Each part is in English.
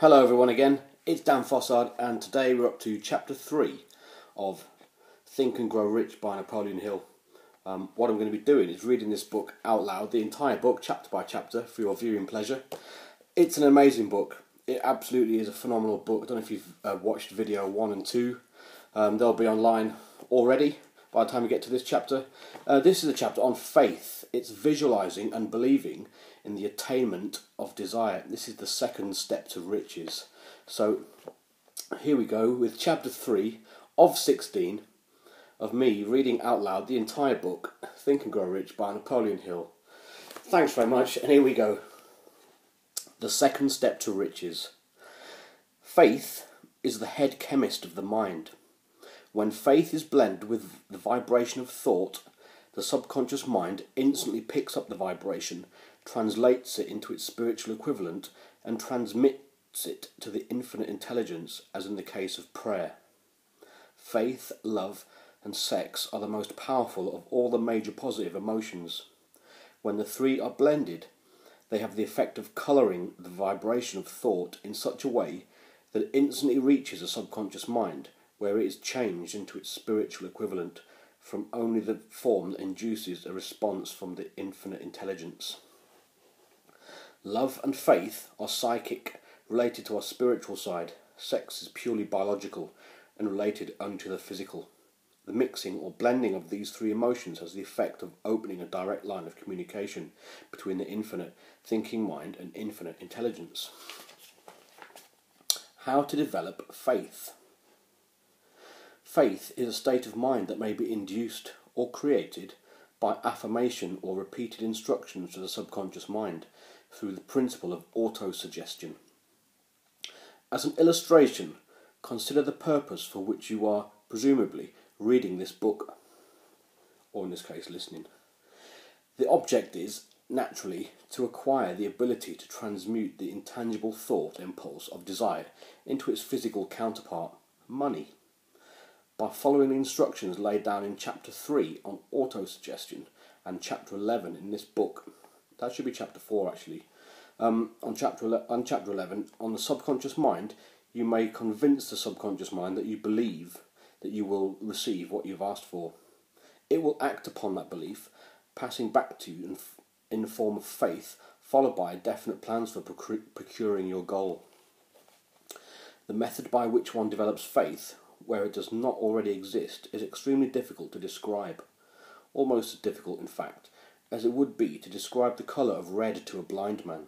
Hello everyone again, it's Dan Fossard and today we're up to chapter 3 of Think and Grow Rich by Napoleon Hill. What I'm going to be doing is reading this book out loud, the entire book, chapter by chapter, for your viewing pleasure. It's an amazing book. It absolutely is a phenomenal book. I don't know if you've watched video 1 and 2. They'll be online already by the time we get to this chapter. This is a chapter on faith. It's visualising and believing in the attainment of desire. This is the second step to riches. So here we go with chapter 3 of 16 of me reading out loud the entire book, Think and Grow Rich by Napoleon Hill. Thanks very much, and here we go. The second step to riches. Faith is the head chemist of the mind. When faith is blended with the vibration of thought, the subconscious mind instantly picks up the vibration, translates it into its spiritual equivalent, and transmits it to the infinite intelligence, as in the case of prayer. Faith, love, and sex are the most powerful of all the major positive emotions. When the three are blended, they have the effect of colouring the vibration of thought in such a way that it instantly reaches a subconscious mind, where it is changed into its spiritual equivalent from only the form that induces a response from the infinite intelligence. Love and faith are psychic, related to our spiritual side. Sex is purely biological and related only to the physical. The mixing or blending of these three emotions has the effect of opening a direct line of communication between the infinite thinking mind and infinite intelligence. How to develop faith. Faith is a state of mind that may be induced or created by affirmation or repeated instructions to the subconscious mind through the principle of autosuggestion. As an illustration, consider the purpose for which you are presumably reading this book, or in this case listening. The object is, naturally, to acquire the ability to transmute the intangible thought impulse of desire into its physical counterpart, money. By following the instructions laid down in chapter 3 on autosuggestion and chapter 11 in this book, that should be chapter 4 actually, on chapter 11 on the subconscious mind, you may convince the subconscious mind that you believe that you will receive what you've asked for. It will act upon that belief, passing back to you in the form of faith, followed by definite plans for procuring your goal. The method by which one develops faith, where it does not already exist, is extremely difficult to describe. Almost as difficult, in fact, as it would be to describe the colour of red to a blind man.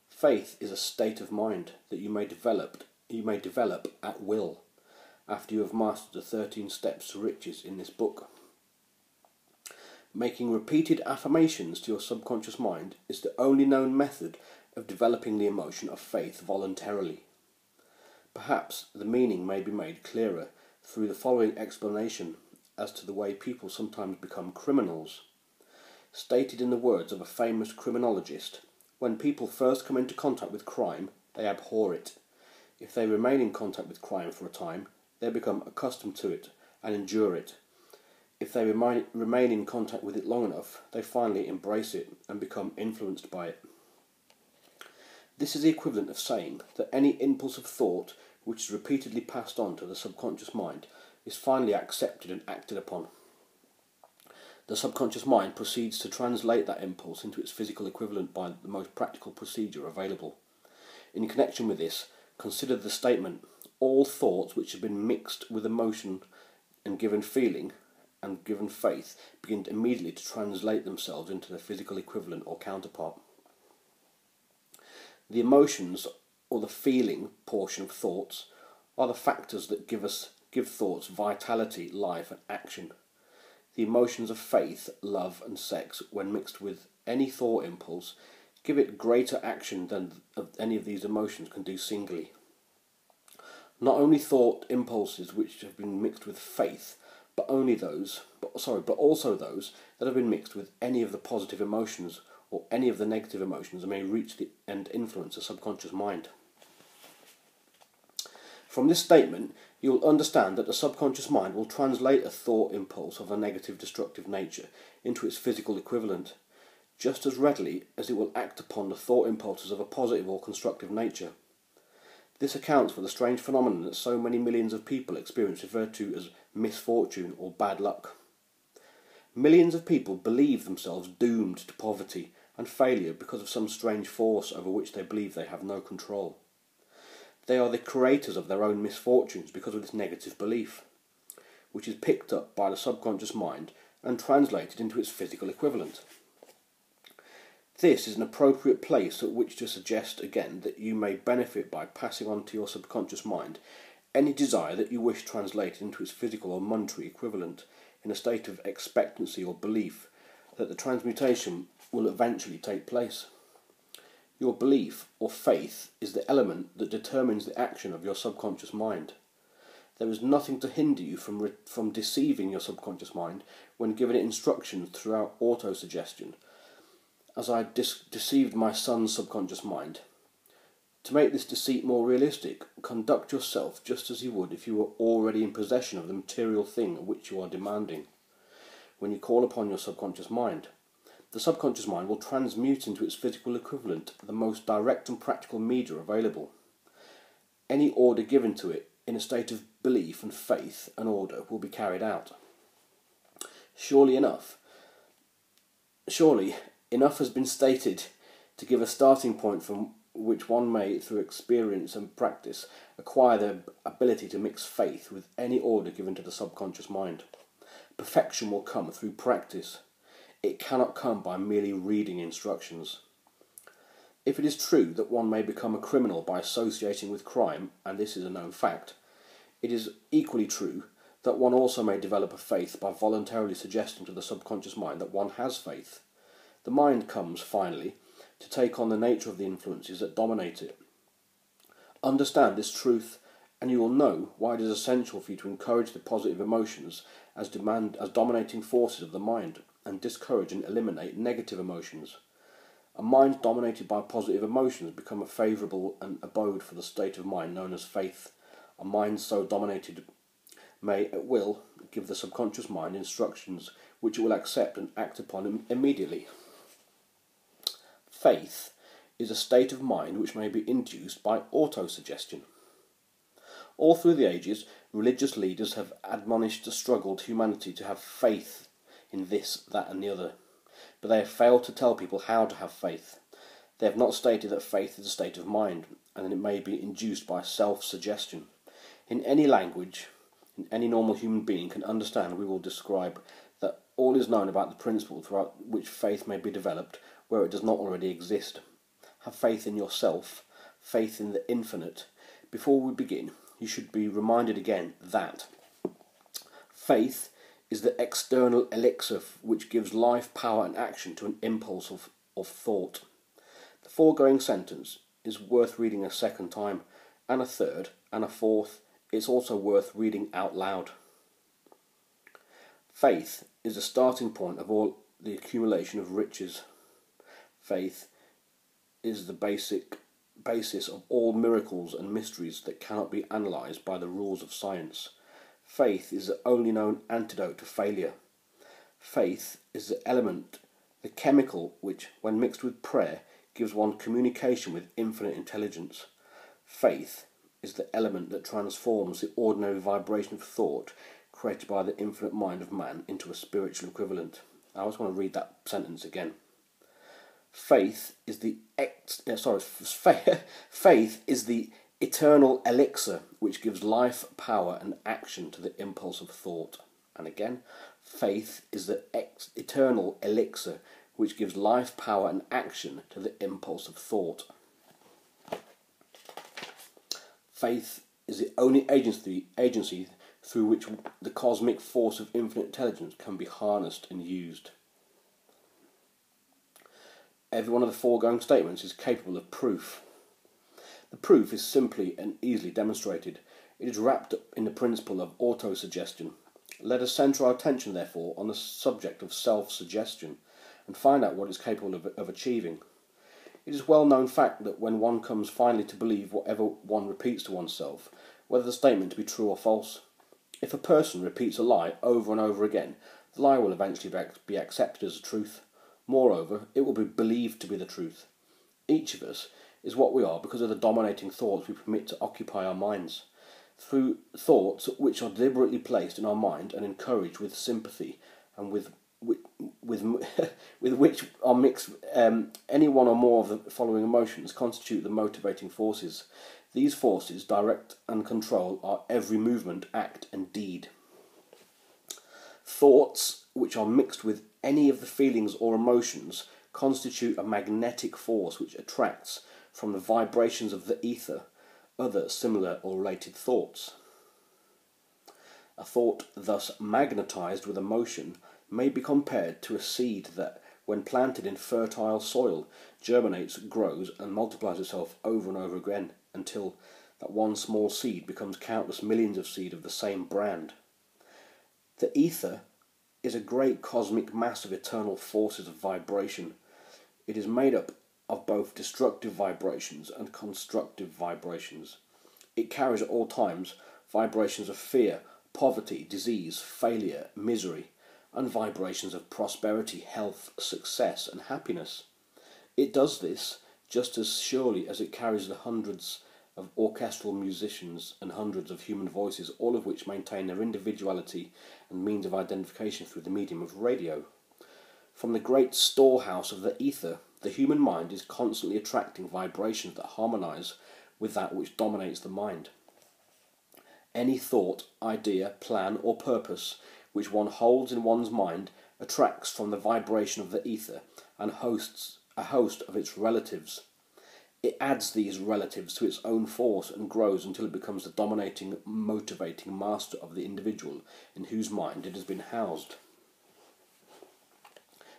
Faith is a state of mind that you may develop at will, after you have mastered the 13 steps to riches in this book. Making repeated affirmations to your subconscious mind is the only known method of developing the emotion of faith voluntarily. Perhaps the meaning may be made clearer through the following explanation as to the way people sometimes become criminals. Stated in the words of a famous criminologist, when people first come into contact with crime, they abhor it. If they remain in contact with crime for a time, they become accustomed to it and endure it. If they remain in contact with it long enough, they finally embrace it and become influenced by it. This is the equivalent of saying that any impulse of thought which is repeatedly passed on to the subconscious mind is finally accepted and acted upon. The subconscious mind proceeds to translate that impulse into its physical equivalent by the most practical procedure available. In connection with this, consider the statement, all thoughts which have been mixed with emotion and given feeling and given faith begin immediately to translate themselves into their physical equivalent or counterpart. The emotions, or the feeling portion of thoughts, are the factors that give thoughts vitality, life and action. The emotions of faith, love and sex, when mixed with any thought impulse, give it greater action than any of these emotions can do singly. Not only thought impulses which have been mixed with faith, but also those that have been mixed with any of the positive emotions or any of the negative emotions that may reach and influence the subconscious mind. From this statement, you will understand that the subconscious mind will translate a thought impulse of a negative destructive nature into its physical equivalent, just as readily as it will act upon the thought impulses of a positive or constructive nature. This accounts for the strange phenomenon that so many millions of people experience, referred to as misfortune or bad luck. Millions of people believe themselves doomed to poverty and failure because of some strange force over which they believe they have no control. They are the creators of their own misfortunes because of this negative belief, which is picked up by the subconscious mind and translated into its physical equivalent. This is an appropriate place at which to suggest again that you may benefit by passing on to your subconscious mind any desire that you wish translated into its physical or monetary equivalent in a state of expectancy or belief that the transmutation will eventually take place. Your belief or faith is the element that determines the action of your subconscious mind. There is nothing to hinder you from deceiving your subconscious mind when given it instructions throughout autosuggestion, as I deceived my son's subconscious mind. To make this deceit more realistic, conduct yourself just as you would if you were already in possession of the material thing which you are demanding. When you call upon your subconscious mind, the subconscious mind will transmute into its physical equivalent the most direct and practical media available. Any order given to it in a state of belief and faith and order will be carried out. Surely enough has been stated to give a starting point from which one may, through experience and practice, acquire the ability to mix faith with any order given to the subconscious mind. Perfection will come through practice. It cannot come by merely reading instructions. If it is true that one may become a criminal by associating with crime, and this is a known fact, it is equally true that one also may develop a faith by voluntarily suggesting to the subconscious mind that one has faith. The mind comes, finally, to take on the nature of the influences that dominate it. Understand this truth, and you will know why it is essential for you to encourage the positive emotions as dominating forces of the mind, and discourage and eliminate negative emotions. A mind dominated by positive emotions becomes a favourable abode for the state of mind known as faith. A mind so dominated may at will give the subconscious mind instructions which it will accept and act upon immediately. Faith is a state of mind which may be induced by autosuggestion. All through the ages, religious leaders have admonished the struggled humanity to have faith in this, that and the other, but they have failed to tell people how to have faith. They have not stated that faith is a state of mind, and that it may be induced by self-suggestion. In any language, any normal human being can understand, we will describe that all is known about the principle throughout which faith may be developed where it does not already exist. Have faith in yourself, faith in the infinite. Before we begin, you should be reminded again that faith is the external elixir which gives life, power and action to an impulse of thought. The foregoing sentence is worth reading a second time, and a third, and a fourth. It's also worth reading out loud. Faith is the starting point of all the accumulation of riches. Faith is the basis of all miracles and mysteries that cannot be analysed by the rules of science. Faith is the only known antidote to failure. Faith is the element, the chemical which, when mixed with prayer, gives one communication with infinite intelligence. Faith is the element that transforms the ordinary vibration of thought created by the infinite mind of man into a spiritual equivalent. I just want to read that sentence again. Faith is the eternal elixir which gives life, power and action to the impulse of thought. And again, faith is the eternal elixir which gives life, power and action to the impulse of thought. Faith is the only agency through which the cosmic force of infinite intelligence can be harnessed and used. Every one of the foregoing statements is capable of proof. The proof is simply and easily demonstrated. It is wrapped up in the principle of autosuggestion. Let us centre our attention, therefore, on the subject of self-suggestion and find out what it's capable of achieving. It is a well-known fact that when one comes finally to believe whatever one repeats to oneself, whether the statement to be true or false, if a person repeats a lie over and over again, the lie will eventually be accepted as a truth. Moreover, it will be believed to be the truth. Each of us is what we are because of the dominating thoughts we permit to occupy our minds. Through thoughts which are deliberately placed in our mind and encouraged with sympathy and with which are mixed any one or more of the following emotions constitute the motivating forces. These forces direct and control our every movement, act and deed. Thoughts which are mixed with any of the feelings or emotions constitute a magnetic force which attracts from the vibrations of the ether other similar or related thoughts. A thought thus magnetized with emotion may be compared to a seed that, when planted in fertile soil, germinates, grows, and multiplies itself over and over again until that one small seed becomes countless millions of seed of the same brand. The ether is a great cosmic mass of eternal forces of vibration. It is made up of both destructive vibrations and constructive vibrations. It carries at all times vibrations of fear, poverty, disease, failure, misery, and vibrations of prosperity, health, success, and happiness. It does this just as surely as it carries the hundreds of orchestral musicians and hundreds of human voices, all of which maintain their individuality and means of identification through the medium of radio. From the great storehouse of the ether, the human mind is constantly attracting vibrations that harmonize with that which dominates the mind. Any thought, idea, plan, or purpose which one holds in one's mind attracts from the vibration of the ether and hosts a host of its relatives. It adds these relatives to its own force and grows until it becomes the dominating, motivating master of the individual in whose mind it has been housed.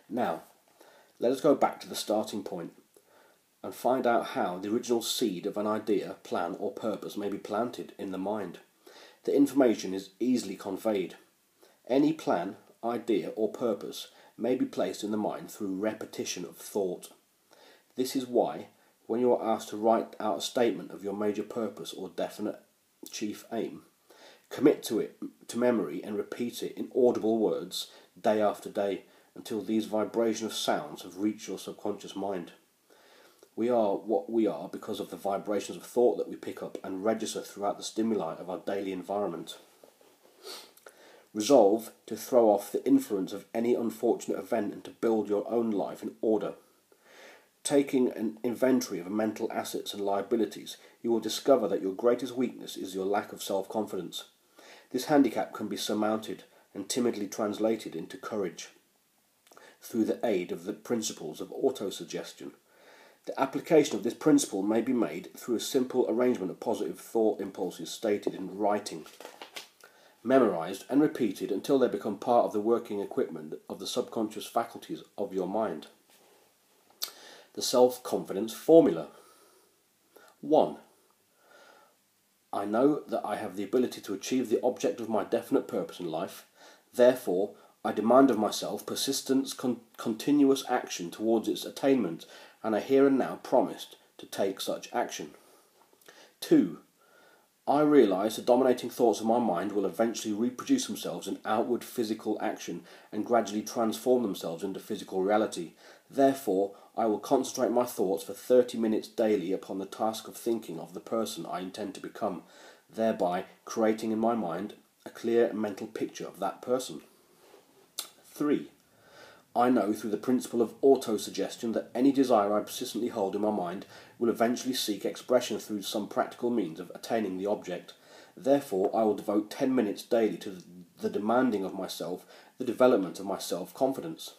Now, let us go back to the starting point and find out how the original seed of an idea, plan, or purpose may be planted in the mind. The information is easily conveyed. Any plan, idea, or purpose may be placed in the mind through repetition of thought. This is why, when you are asked to write out a statement of your major purpose or definite chief aim, commit to it to memory and repeat it in audible words day after day until these vibration of sounds have reached your subconscious mind. We are what we are because of the vibrations of thought that we pick up and register throughout the stimuli of our daily environment. Resolve to throw off the influence of any unfortunate event and to build your own life in order. Taking an inventory of mental assets and liabilities, you will discover that your greatest weakness is your lack of self-confidence. This handicap can be surmounted and timidly translated into courage through the aid of the principles of autosuggestion. The application of this principle may be made through a simple arrangement of positive thought impulses stated in writing, memorized and repeated until they become part of the working equipment of the subconscious faculties of your mind. The self-confidence formula. 1. I know that I have the ability to achieve the object of my definite purpose in life. Therefore, I demand of myself persistence, continuous action towards its attainment, and I here and now promised to take such action. 2. I realise the dominating thoughts of my mind will eventually reproduce themselves in outward physical action and gradually transform themselves into physical reality. Therefore, I will concentrate my thoughts for 30 minutes daily upon the task of thinking of the person I intend to become, thereby creating in my mind a clear mental picture of that person. 3. I know through the principle of autosuggestion that any desire I persistently hold in my mind will eventually seek expression through some practical means of attaining the object. Therefore, I will devote 10 minutes daily to the demanding of myself, the development of my self-confidence.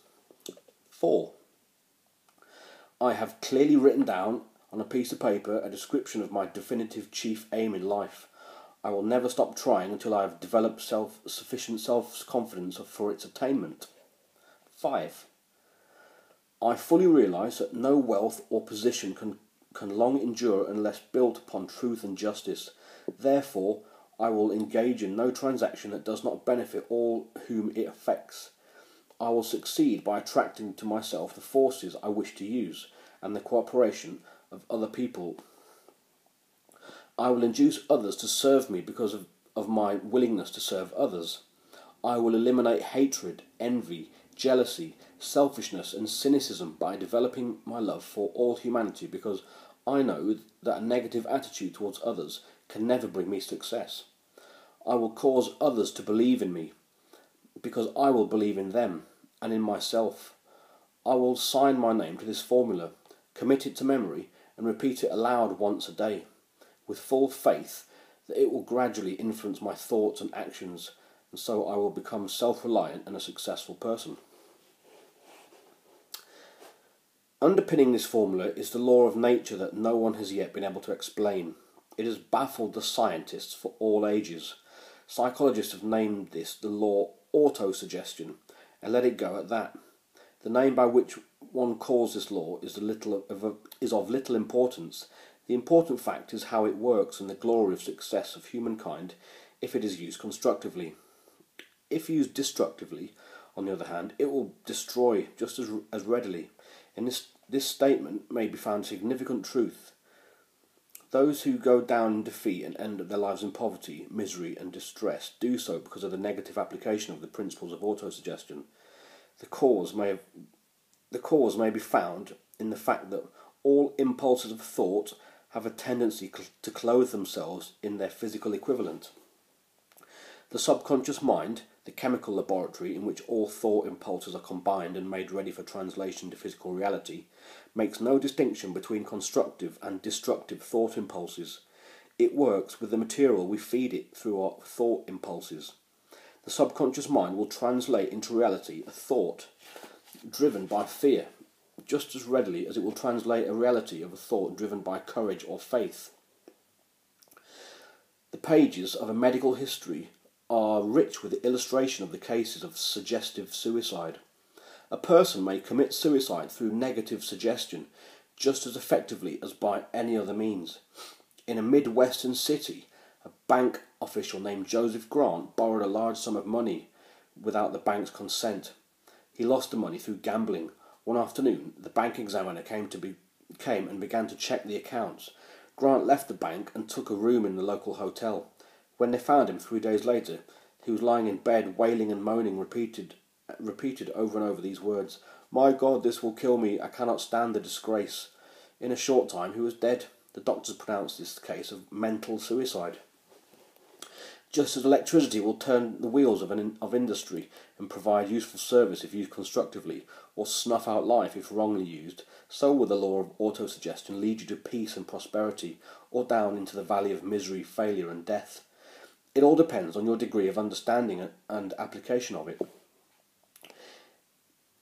4. I have clearly written down on a piece of paper a description of my definitive chief aim in life. I will never stop trying until I have developed sufficient self-confidence for its attainment. 5. I fully realise that no wealth or position can long endure unless built upon truth and justice. Therefore, I will engage in no transaction that does not benefit all whom it affects. I will succeed by attracting to myself the forces I wish to use and the cooperation of other people. I will induce others to serve me because of my willingness to serve others. I will eliminate hatred, envy, jealousy, selfishness and cynicism by developing my love for all humanity because I know that a negative attitude towards others can never bring me success. I will cause others to believe in me, because I will believe in them and in myself. I will sign my name to this formula, commit it to memory, and repeat it aloud once a day, with full faith that it will gradually influence my thoughts and actions, and so I will become self-reliant and a successful person. Underpinning this formula is the law of nature that no one has yet been able to explain. It has baffled the scientists for all ages. Psychologists have named this the law autosuggestion, and let it go at that. The name by which one calls this law is of little importance. The important fact is how it works and the glory of success of humankind if it is used constructively. If used destructively, on the other hand, it will destroy just as readily. In this statement may be found significant truth. Those who go down in defeat and end their lives in poverty, misery and distress do so because of the negative application of the principles of autosuggestion. The cause may be found in the fact that all impulses of thought have a tendency to clothe themselves in their physical equivalent. The subconscious mind, the chemical laboratory in which all thought impulses are combined and made ready for translation to physical reality, makes no distinction between constructive and destructive thought impulses. It works with the material we feed it through our thought impulses. The subconscious mind will translate into reality a thought driven by fear, just as readily as it will translate a reality of a thought driven by courage or faith. The pages of a medical history are rich with the illustration of the cases of suggestive suicide. A person may commit suicide through negative suggestion just as effectively as by any other means. In a Midwestern city, a bank official named Joseph Grant borrowed a large sum of money without the bank's consent. He lost the money through gambling. One afternoon, the bank examiner came and began to check the accounts. Grant left the bank and took a room in the local hotel. When they found him 3 days later, he was lying in bed, wailing and moaning, repeated over and over these words, "My God, this will kill me. I cannot stand the disgrace." In a short time, he was dead. The doctors pronounced this case of mental suicide. Just as electricity will turn the wheels of industry and provide useful service if used constructively, or snuff out life if wrongly used, so will the law of autosuggestion lead you to peace and prosperity, or down into the valley of misery, failure and death. It all depends on your degree of understanding and application of it.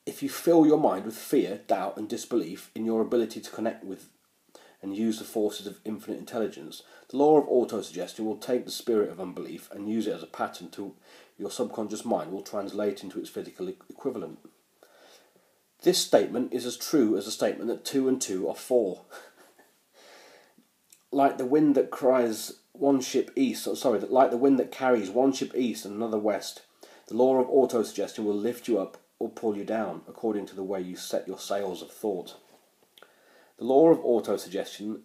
If you fill your mind with fear, doubt and disbelief in your ability to connect with and use the forces of infinite intelligence, the law of autosuggestion will take the spirit of unbelief and use it as a pattern to your subconscious mind will translate into its physical equivalent. This statement is as true as the statement that 2 and 2 are 4. Like the wind that carries one ship east and another west, the law of autosuggestion will lift you up or pull you down according to the way you set your sails of thought. The law of autosuggestion,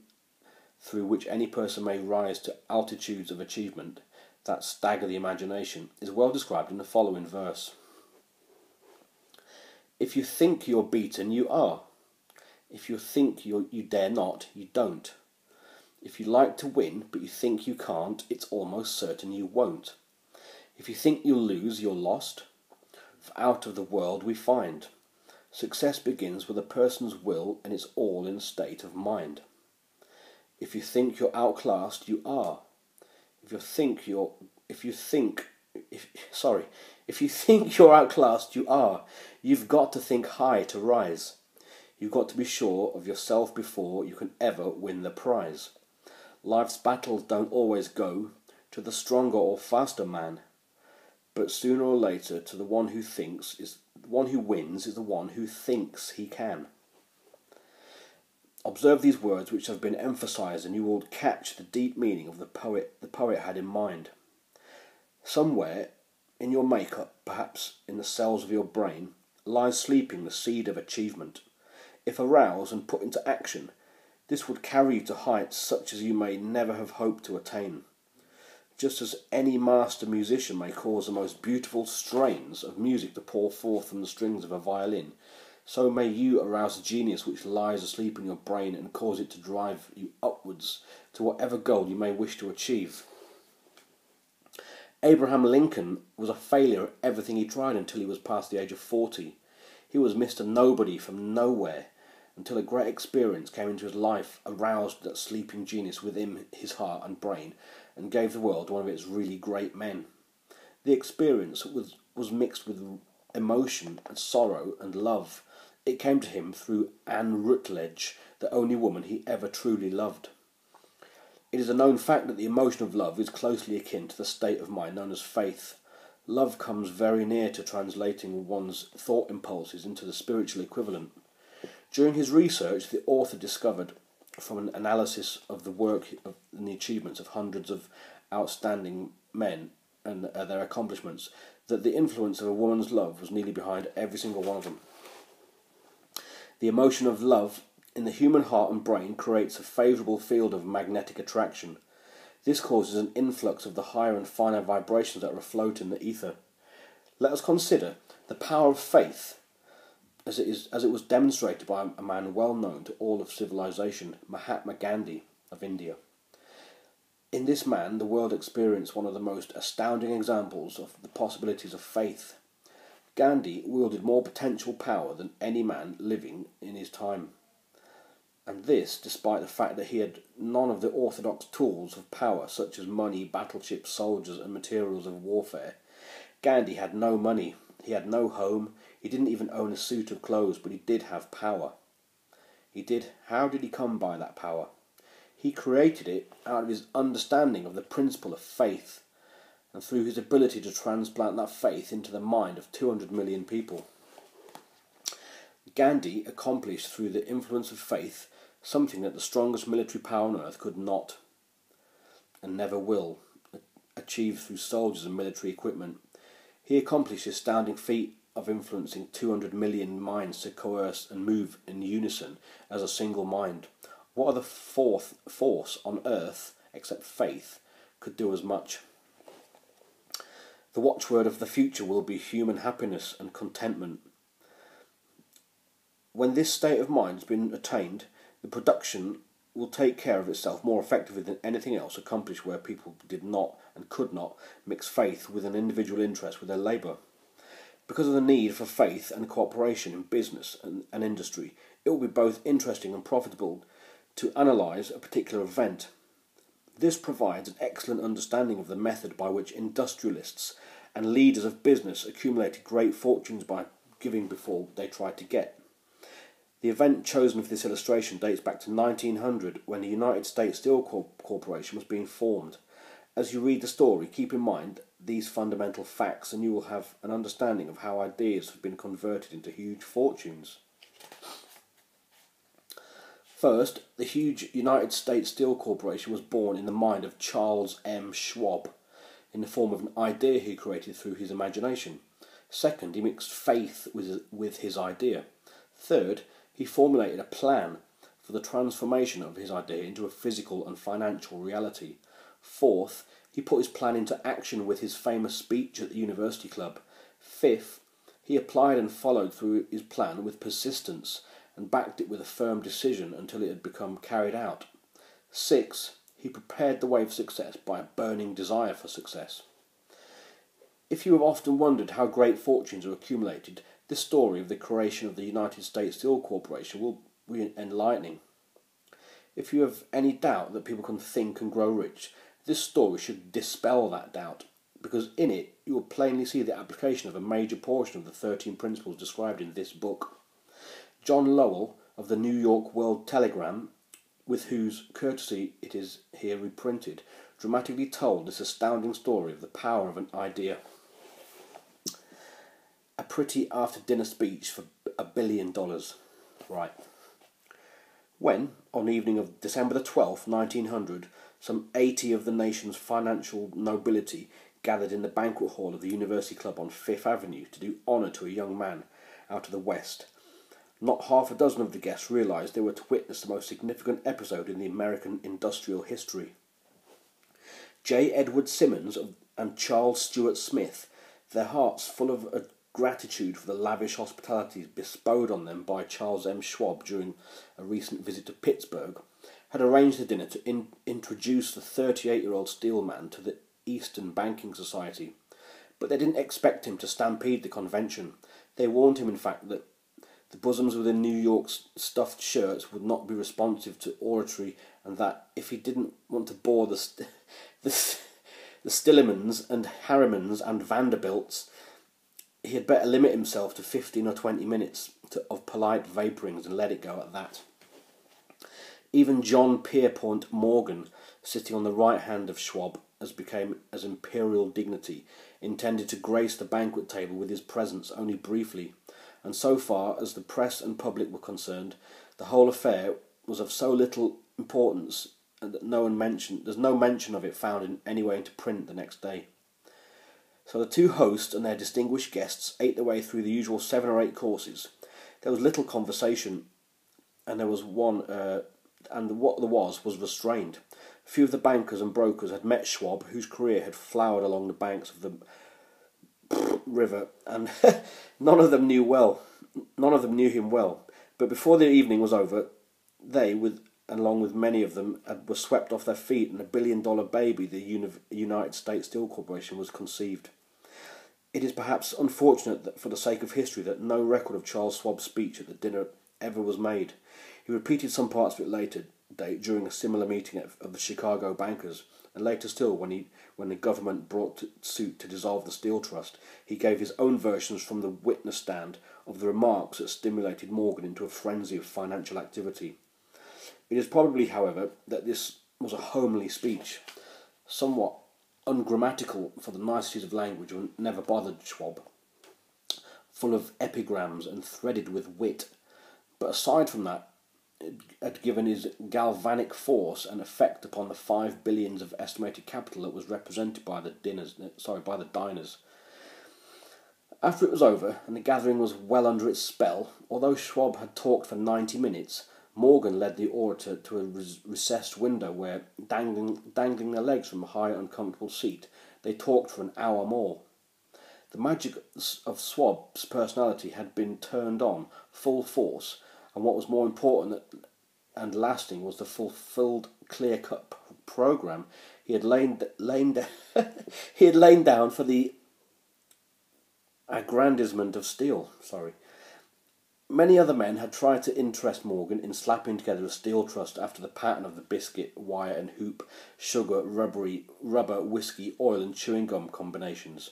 through which any person may rise to altitudes of achievement that stagger the imagination, is well described in the following verse. If you think you're beaten, you are. If you think you dare not, you don't. If you like to win, but you think you can't, it's almost certain you won't. If you think you'll lose, you're lost. For out of the world we find. Success begins with a person's will, and it's all in a state of mind. If you think you're outclassed, you are. If you think you're outclassed, you are. You've got to think high to rise. You've got to be sure of yourself before you can ever win the prize. Life's battles don't always go to the stronger or faster man, but sooner or later to the one who wins is the one who thinks he can. Observe these words which have been emphasized, and you will catch the deep meaning of the poet had in mind. Somewhere in your makeup, perhaps in the cells of your brain, lies sleeping the seed of achievement. If aroused and put into action, this would carry you to heights such as you may never have hoped to attain. Just as any master musician may cause the most beautiful strains of music to pour forth from the strings of a violin, so may you arouse the genius which lies asleep in your brain and cause it to drive you upwards to whatever goal you may wish to achieve. Abraham Lincoln was a failure at everything he tried until he was past the age of 40. He was Mr. Nobody from nowhere until a great experience came into his life, aroused that sleeping genius within his heart and brain, and gave the world one of its really great men. The experience was mixed with emotion and sorrow and love. It came to him through Anne Rutledge, the only woman he ever truly loved. It is a known fact that the emotion of love is closely akin to the state of mind known as faith. Love comes very near to translating one's thought impulses into the spiritual equivalent. During his research, the author discovered, from an analysis of the work and the achievements of hundreds of outstanding men and their accomplishments, that the influence of a woman's love was nearly behind every single one of them. The emotion of love in the human heart and brain creates a favourable field of magnetic attraction. This causes an influx of the higher and finer vibrations that are afloat in the ether. Let us consider the power of faith as it was demonstrated by a man well known to all of civilization, Mahatma Gandhi of India. In this man, the world experienced one of the most astounding examples of the possibilities of faith. Gandhi wielded more potential power than any man living in his time. And this, despite the fact that he had none of the orthodox tools of power, such as money, battleships, soldiers, and materials of warfare. Gandhi had no money, he had no home, he didn't even own a suit of clothes, but he did have power. How did he come by that power? He created it out of his understanding of the principle of faith, and through his ability to transplant that faith into the mind of 200 million people. Gandhi accomplished through the influence of faith something that the strongest military power on earth could not, and never will, achieve through soldiers and military equipment. He accomplished the astounding feat of influencing 200 million minds to coerce and move in unison as a single mind. What other force on earth, except faith, could do as much? The watchword of the future will be human happiness and contentment. When this state of mind has been attained, the production will take care of itself more effectively than anything else accomplished where people did not and could not mix faith with an individual interest with their labour. Because of the need for faith and cooperation in business and industry, it will be both interesting and profitable to analyse a particular event. This provides an excellent understanding of the method by which industrialists and leaders of business accumulated great fortunes by giving before they tried to get. The event chosen for this illustration dates back to 1900, when the United States Steel Corporation was being formed. As you read the story, keep in mind these fundamental facts and you will have an understanding of how ideas have been converted into huge fortunes. First, the huge United States Steel Corporation was born in the mind of Charles M. Schwab, in the form of an idea he created through his imagination. Second, he mixed faith with his idea. Third, he formulated a plan for the transformation of his idea into a physical and financial reality. Fourth, he put his plan into action with his famous speech at the University Club. Fifth, he applied and followed through his plan with persistence and backed it with a firm decision until it had become carried out. Sixth, he prepared the way for success by a burning desire for success. If you have often wondered how great fortunes are accumulated, this story of the creation of the United States Steel Corporation will be enlightening. If you have any doubt that people can think and grow rich, this story should dispel that doubt, because in it you will plainly see the application of a major portion of the 13 principles described in this book. John Lowell of the New York World Telegram, with whose courtesy it is here reprinted, dramatically told this astounding story of the power of an idea. A pretty after-dinner speech for $1 billion. Right. When, on the evening of December the 12th, 1900, some 80 of the nation's financial nobility gathered in the banquet hall of the University Club on Fifth Avenue to do honour to a young man out of the West, not half a dozen of the guests realised they were to witness the most significant episode in the American industrial history. J. Edward Simmons and Charles Stuart Smith, their hearts full of gratitude for the lavish hospitality bestowed on them by Charles M. Schwab during a recent visit to Pittsburgh, had arranged the dinner to introduce the 38-year-old steelman to the Eastern Banking Society. But they didn't expect him to stampede the convention. They warned him, in fact, that the bosoms within New York's stuffed shirts would not be responsive to oratory, and that if he didn't want to bore the Stillemans and Harrimans and Vanderbilts, he had better limit himself to 15 or 20 minutes of polite vapourings and let it go at that. Even John Pierpont Morgan, sitting on the right hand of Schwab, became as imperial dignity, intended to grace the banquet table with his presence only briefly, and so far as the press and public were concerned, the whole affair was of so little importance that there's no mention of it found in any way into print the next day. So the two hosts and their distinguished guests ate their way through the usual 7 or 8 courses. There was little conversation, and there was one, and what there was restrained. A few of the bankers and brokers had met Schwab, whose career had flowered along the banks of the river, and none of them knew him well. But before the evening was over, they, along with many of them, were swept off their feet, and $1 billion baby, the United States Steel Corporation, was conceived. It is perhaps unfortunate that, for the sake of history, that no record of Charles Schwab's speech at the dinner ever was made. He repeated some parts of it later date during a similar meeting of the Chicago bankers, and later still, when the government brought suit to dissolve the Steel Trust, he gave his own versions from the witness stand of the remarks that stimulated Morgan into a frenzy of financial activity. It is probably, however, that this was a homely speech, somewhat ungrammatical for the niceties of language and never bothered Schwab, full of epigrams and threaded with wit, but aside from that, it had given his galvanic force and effect upon the 5 billions of estimated capital that was represented by the diners. After it was over and the gathering was well under its spell, although Schwab had talked for 90 minutes, Morgan led the orator to a recessed window where, dangling their legs from a high, uncomfortable seat, they talked for an hour more. The magic of Schwab's personality had been turned on full force, and what was more important and lasting was the fulfilled, clear-cut programme he had laid down for the aggrandizement of steel. Many other men had tried to interest Morgan in slapping together a steel trust after the pattern of the biscuit, wire and hoop, sugar, rubber, whiskey, oil and chewing gum combinations.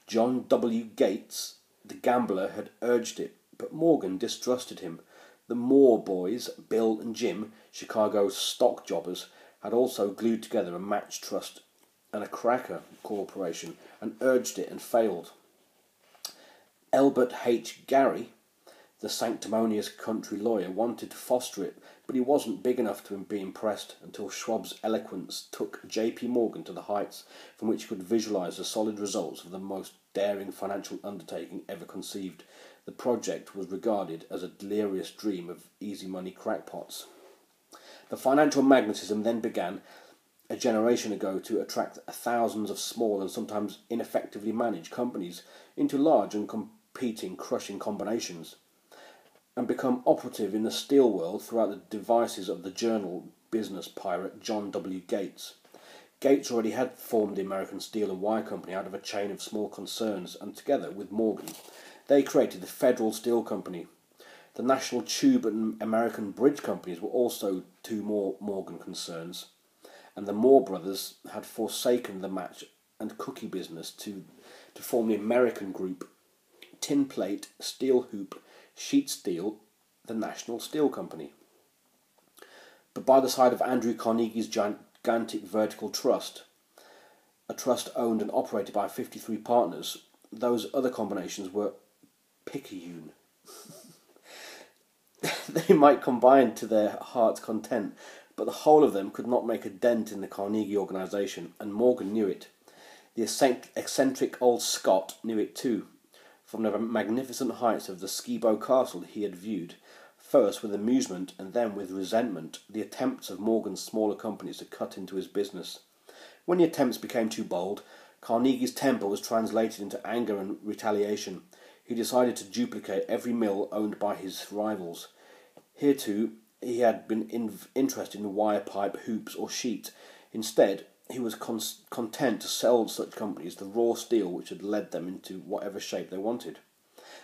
John W. Gates, the gambler, had urged it, but Morgan distrusted him. The Moore boys, Bill and Jim, Chicago's stock jobbers, had also glued together a match trust and a cracker corporation and urged it and failed. Elbert H. Gary, the sanctimonious country lawyer, wanted to foster it, but he wasn't big enough to be impressed until Schwab's eloquence took J.P. Morgan to the heights from which he could visualize the solid results of the most daring financial undertaking ever conceived. The project was regarded as a delirious dream of easy money crackpots. The financial magnetism then began a generation ago to attract thousands of small and sometimes ineffectively managed companies into large and competing crushing combinations, and become operative in the steel world throughout the devices of the journal business pirate John W. Gates. Gates already had formed the American Steel and Wire Company out of a chain of small concerns, and together with Morgan, they created the Federal Steel Company. The National Tube and American Bridge Companies were also two more Morgan concerns, and the Moore brothers had forsaken the match and cookie business to form the American group, Tin Plate, Steel Hoop, Sheet Steel, the National Steel Company. But by the side of Andrew Carnegie's gigantic vertical trust, a trust owned and operated by 53 partners, those other combinations were picayune. They might combine to their heart's content, but the whole of them could not make a dent in the Carnegie organisation, and Morgan knew it. The eccentric old Scot knew it too. From the magnificent heights of the Skibo Castle he had viewed, first with amusement and then with resentment, the attempts of Morgan's smaller companies to cut into his business. When the attempts became too bold, Carnegie's temper was translated into anger and retaliation. he decided to duplicate every mill owned by his rivals. Hitherto, he had been interested in wire pipe, hoops or sheet. Instead, he was content to sell such companies the raw steel which had led them into whatever shape they wanted.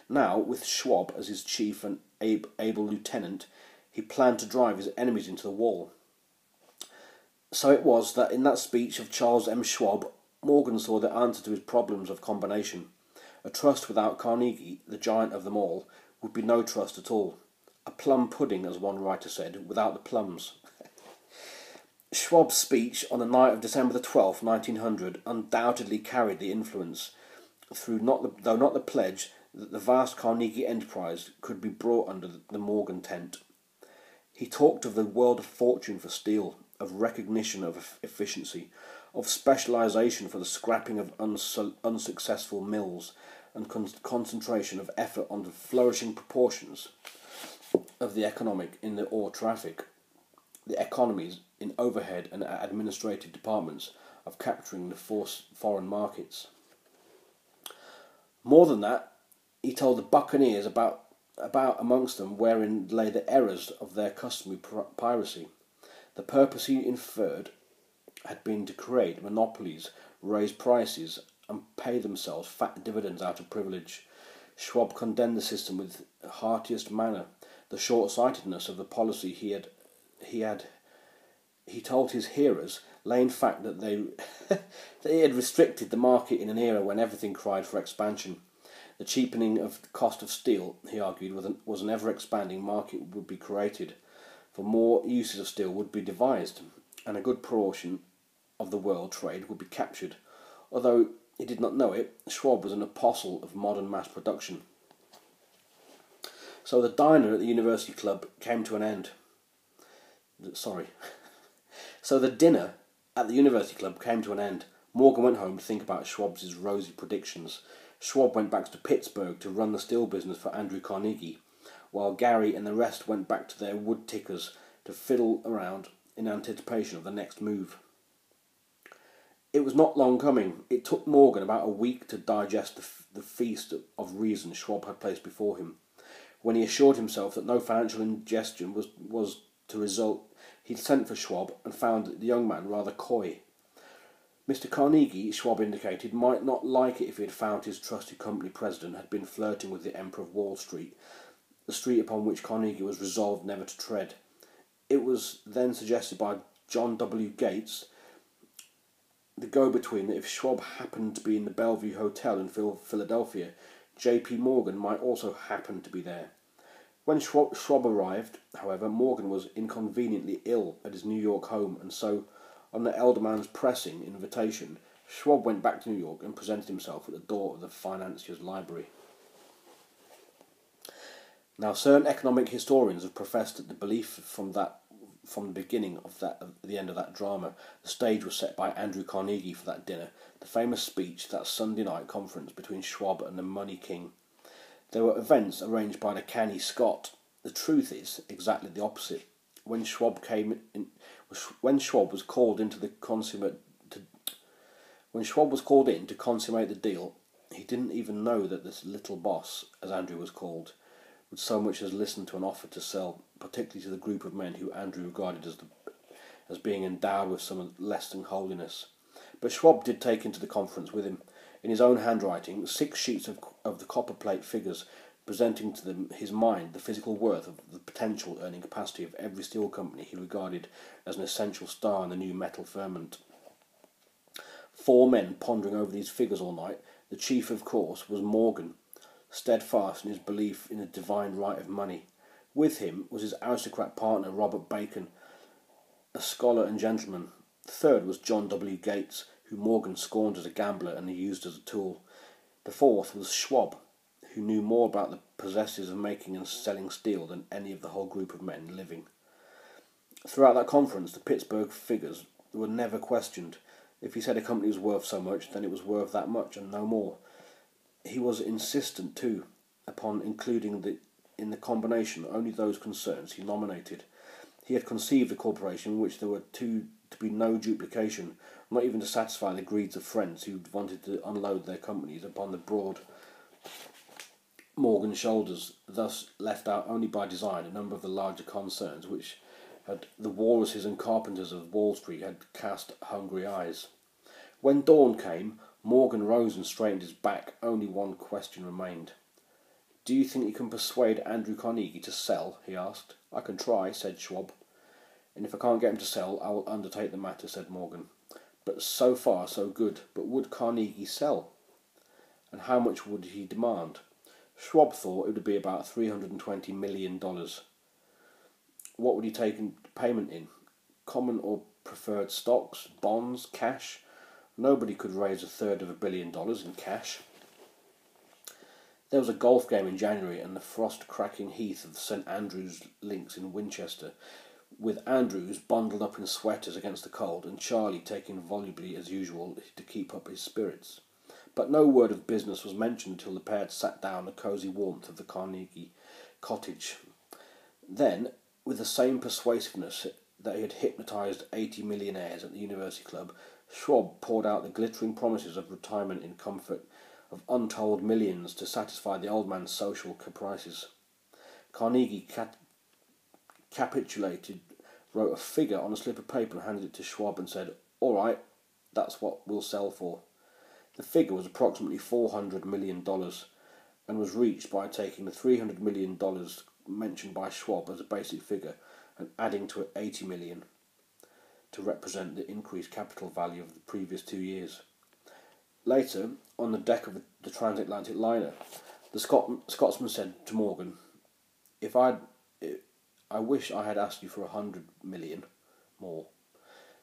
Now, with Schwab as his chief and able lieutenant, he planned to drive his enemies into the wall. So it was that in that speech of Charles M. Schwab, Morgan saw the answer to his problems of combination. A trust without Carnegie, the giant of them all, would be no trust at all. A plum pudding, as one writer said, without the plums. Schwab's speech on the night of December the 12th, 1900, undoubtedly carried the influence, though not the pledge, that the vast Carnegie enterprise could be brought under the Morgan tent. He talked of the world of fortune for steel, of recognition of efficiency, of specialisation for the scrapping of unsuccessful mills, and concentration of effort on the flourishing proportions of the economic in the ore traffic, the economies in overhead and administrative departments of capturing the foreign markets. More than that, he told the buccaneers about amongst them wherein lay the errors of their customary piracy. The purpose he inferred had been to create monopolies, raise prices, and pay themselves fat dividends out of privilege. Schwab condemned the system with heartiest manner. The short-sightedness of the policy he told his hearers lay in fact that they had restricted the market in an era when everything cried for expansion. The cheapening of the cost of steel, he argued, was an ever-expanding market would be created, for more uses of steel would be devised, and a good portion of the world trade would be captured. Although he did not know it, Schwab was an apostle of modern mass production. So the diner at the University Club came to an end. So the dinner at the University Club came to an end. Morgan went home to think about Schwab's rosy predictions. Schwab went back to Pittsburgh to run the steel business for Andrew Carnegie, while Gary and the rest went back to their wood tickers to fiddle around in anticipation of the next move. It was not long coming. It took Morgan about a week to digest the feast of reason Schwab had placed before him. When he assured himself that no financial ingestion was to result, he sent for Schwab and found the young man rather coy. Mr. Carnegie, Schwab indicated, might not like it if he had found his trusted company president had been flirting with the Emperor of Wall Street, the street upon which Carnegie was resolved never to tread. It was then suggested by John W. Gates, the go-between, that if Schwab happened to be in the Bellevue Hotel in Philadelphia, J.P. Morgan might also happen to be there. When Schwab arrived, however, Morgan was inconveniently ill at his New York home, and so, on the elder man's pressing invitation, Schwab went back to New York and presented himself at the door of the financier's library. Now, certain economic historians have professed the belief from the beginning of the end of that drama. The stage was set by Andrew Carnegie for that dinner, the famous speech, that Sunday night conference between Schwab and the Money King. There were events arranged by the canny Scott. The truth is exactly the opposite. When Schwab was called in to consummate the deal, he didn't even know that this little boss, as Andrew was called, would so much as listen to an offer to sell, particularly to the group of men who Andrew regarded as being endowed with some less than holiness. But Schwab did take into the conference with him, in his own handwriting, 6 sheets of the copperplate figures, presenting to his mind the physical worth of the potential earning capacity of every steel company he regarded as an essential star in the new metal firmament. 4 men pondering over these figures all night. The chief, of course, was Morgan, steadfast in his belief in the divine right of money. With him was his aristocrat partner, Robert Bacon, a scholar and gentleman. The third was John W. Gates, who Morgan scorned as a gambler and used as a tool. The fourth was Schwab, who knew more about the processes of making and selling steel than any of the whole group of men living. Throughout that conference, the Pittsburgh figures were never questioned. If he said a company was worth so much, then it was worth that much and no more. He was insistent, too, upon including in the combination only those concerns he nominated. He had conceived a corporation in which there were to be no duplication, not even to satisfy the greeds of friends who wanted to unload their companies upon the broad Morgan's shoulders, thus left out only by design a number of the larger concerns which the walruses and carpenters of Wall Street had cast hungry eyes. When dawn came, Morgan rose and straightened his back. Only one question remained. "Do you think you can persuade Andrew Carnegie to sell?" he asked. "I can try," said Schwab. "And if I can't get him to sell, I will undertake the matter," said Morgan. But so far, so good. But would Carnegie sell? And how much would he demand? Schwab thought it would be about $320 million. What would he take in payment in? Common or preferred stocks, bonds, cash? Nobody could raise $1/3 billion in cash. There was a golf game in January and the frost-cracking heath of the St Andrews Links in Winchester, with Andrews bundled up in sweaters against the cold and Charlie taking volubly as usual to keep up his spirits. But no word of business was mentioned until the pair had sat down in the cosy warmth of the Carnegie cottage. Then, with the same persuasiveness that he had hypnotised 80 millionaires at the University Club, Schwab poured out the glittering promises of retirement in comfort, of untold millions to satisfy the old man's social caprices. Carnegie capitulated, wrote a figure on a slip of paper and handed it to Schwab and said, "All right, that's what we'll sell for." The figure was approximately $400 million and was reached by taking the $300 million mentioned by Schwab as a basic figure and adding to it $80 million to represent the increased capital value of the previous 2 years. Later, on the deck of the transatlantic liner, the Scotsman said to Morgan, I wish I had asked you for $100 million more."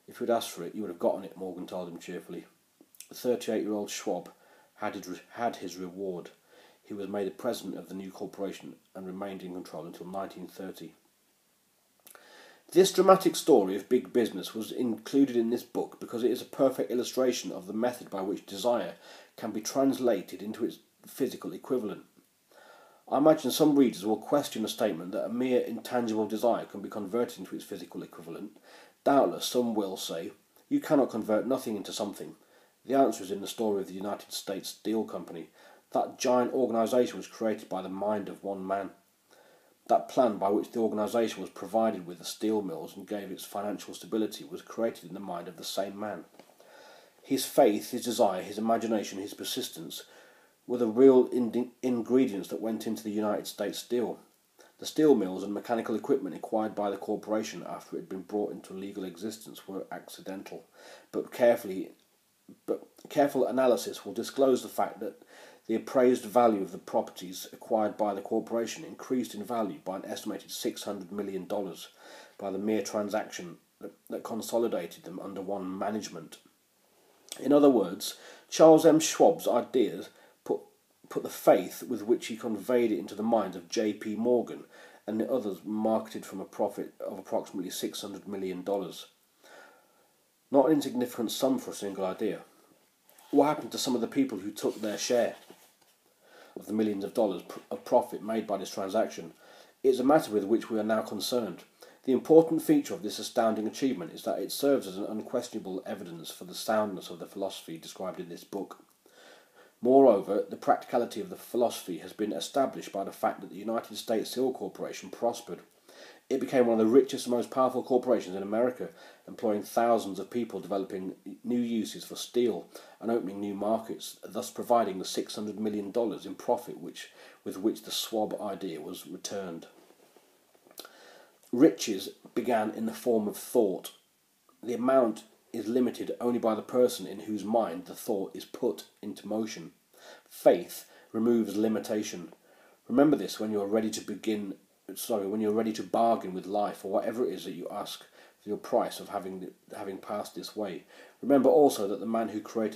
"If you had asked for it, you would have gotten it," Morgan told him cheerfully. The 38-year-old Schwab had his reward. He was made the president of the new corporation and remained in control until 1930. This dramatic story of big business was included in this book because it is a perfect illustration of the method by which desire can be translated into its physical equivalent. I imagine some readers will question the statement that a mere intangible desire can be converted into its physical equivalent. Doubtless some will say, "You cannot convert nothing into something." The answer is in the story of the United States Steel Company. That giant organisation was created by the mind of one man. That plan by which the organisation was provided with the steel mills and gave its financial stability was created in the mind of the same man. His faith, his desire, his imagination, his persistence were the real ingredients that went into the United States Steel. The steel mills and mechanical equipment acquired by the corporation after it had been brought into legal existence were accidental, but careful analysis will disclose the fact that the appraised value of the properties acquired by the corporation increased in value by an estimated $600 million by the mere transaction that consolidated them under one management. In other words, Charles M. Schwab's ideas put the faith with which he conveyed it into the minds of J.P. Morgan and the others marketed from a profit of approximately $600 million. Not an insignificant sum for a single idea. What happened to some of the people who took their share of the millions of dollars of profit made by this transaction? It is a matter with which we are now concerned. The important feature of this astounding achievement is that it serves as an unquestionable evidence for the soundness of the philosophy described in this book. Moreover, the practicality of the philosophy has been established by the fact that the United States Steel Corporation prospered. It became one of the richest and most powerful corporations in America, employing thousands of people, developing new uses for steel and opening new markets, thus providing the $600 million in profit with which the Schwab idea was returned. Riches began in the form of thought. The amount is limited only by the person in whose mind the thought is put into motion. Faith removes limitation. Remember this when you are ready to bargain with life or whatever it is that you ask for your price of having passed this way. Remember also that the man who created